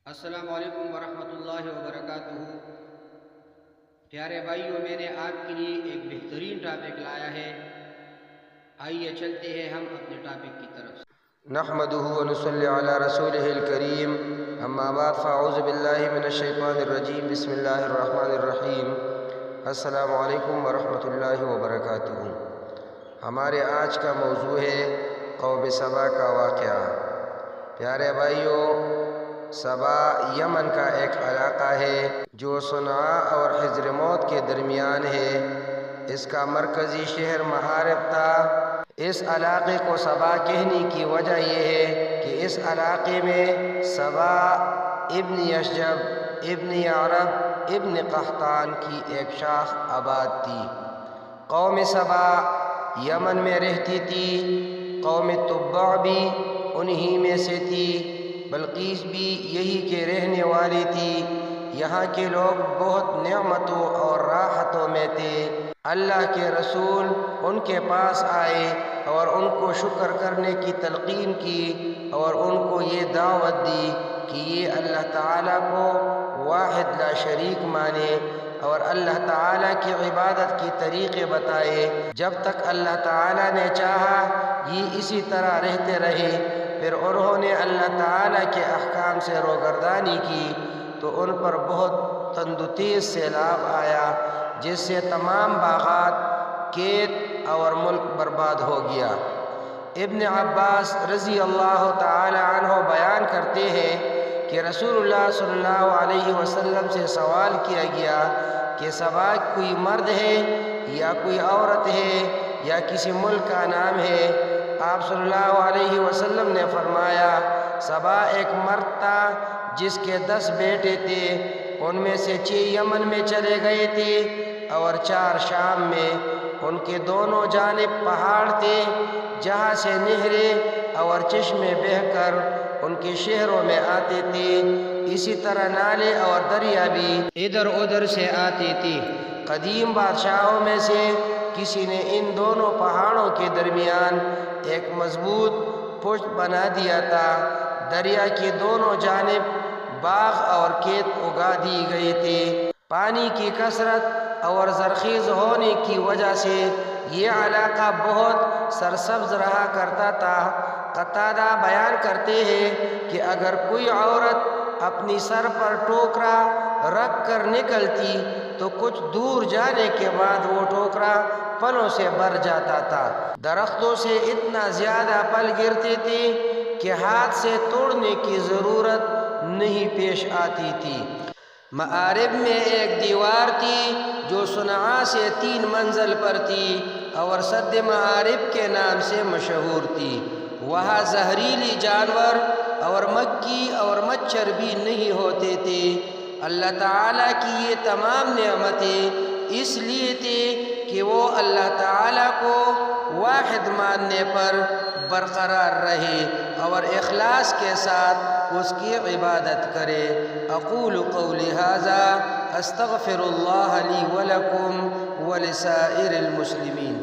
السلام علیکم ورحمۃ اللہ وبرکاتہ۔ پیارے بھائیوں، میں نے آپ کے لیے ایک بہترین ٹاپک لایا ہے۔ آئیے چلتے ہیں ہم اپنے ٹاپک کی طرف۔ نحمدہ ونصلی علی رسولہ الکریم، اما بعد فاعوذ باللہ من الشیطان الرجیم، بسم اللہ الرحمن الرحیم۔ السلام علیکم ورحمۃ اللہ وبرکاتہ۔ ہمارے آج کا موضوع ہے قوم سبا کا واقعہ۔ پیارے بھائیوں، سبا یمن کا ایک علاقہ ہے جو صنعاء اور حضرموت کے درمیان ہے۔ اس کا مرکزی شہر معارب تھا۔ اس علاقے کو سبا کہنے کی وجہ یہ ہے کہ اس علاقے میں سبا ابن یشجب ابن عرب ابن قحطان کی ایک شاخ آباد تھی۔ قوم سبا یمن میں رہتی تھی۔ قوم تبع بھی انہی میں سے تھی۔ بلقیس بھی یہی کے رہنے والی تھی۔ یہاں کے لوگ بہت نعمتوں اور راحتوں میں تھے۔ اللہ کے رسول ان کے پاس آئے اور ان کو شکر کرنے کی تلقین کی اور ان کو یہ دعوت دی کہ یہ اللہ تعالیٰ کو واحد لا شریک مانے اور اللہ تعالیٰ کی عبادت کی طریقے بتائے۔ جب تک اللہ تعالیٰ نے چاہا یہ اسی طرح رہتے رہے۔ پھر انہوں نے اللہ تعالیٰ کے احکام سے روگردانی کی تو ان پر بہت تند و تیز سیلاب آیا، جس سے تمام باغات، کھیت اور ملک برباد ہو گیا۔ ابن عباس رضی اللہ تعالی عنہ بیان کرتے ہیں کہ رسول اللہ صلی اللہ علیہ وسلم سے سوال کیا گیا کہ سبا کوئی مرد ہے یا کوئی عورت ہے یا کسی ملک کا نام ہے؟ آپ صلی اللہ علیہ وسلم نے فرمایا سبا ایک مرد تھا جس کے 10 بیٹے تھے۔ ان میں سے 6 یمن میں چلے گئے تھے اور 4 شام میں۔ ان کے دونوں جانب پہاڑ تھے جہاں سے نہریں اور چشمے بہہ کر ان کے شہروں میں آتے تھے۔ اسی طرح نالے اور دریا بھی ادھر ادھر سے آتی تھی۔ قدیم بادشاہوں میں سے کسی نے ان دونوں پہاڑوں کے درمیان ایک مضبوط پشت بنا دیا تھا۔ دریا کی دونوں جانب باغ اور کھیت اگا دی گئے تھے۔ پانی کی کثرت اور زرخیز ہونے کی وجہ سے یہ علاقہ بہت سرسبز رہا کرتا تھا۔ قتادہ بیان کرتے ہیں کہ اگر کوئی عورت اپنی سر پر ٹوکرا رکھ کر نکلتی تو کچھ دور جانے کے بعد وہ ٹوکرا پھلوں سے بھر جاتا تھا۔ درختوں سے اتنا زیادہ پھل گرتے تھے کہ ہاتھ سے توڑنے کی ضرورت نہیں پیش آتی تھی۔ معارب میں ایک دیوار تھی جو صنعاء سے 3 منزل پر تھی اور سد معارب کے نام سے مشہور تھی۔ وہاں زہریلی جانور اور مکھی اور مچھر بھی نہیں ہوتے تھے۔ اللہ تعالیٰ کی یہ تمام نعمتیں اس لیے تھی کہ وہ اللہ تعالیٰ کو واحد ماننے پر برقرار رہے اور اخلاص کے ساتھ اس کی عبادت کرے۔ اقول قولی ھذا استغفر اللہ لی ولکم ولسائر المسلمین۔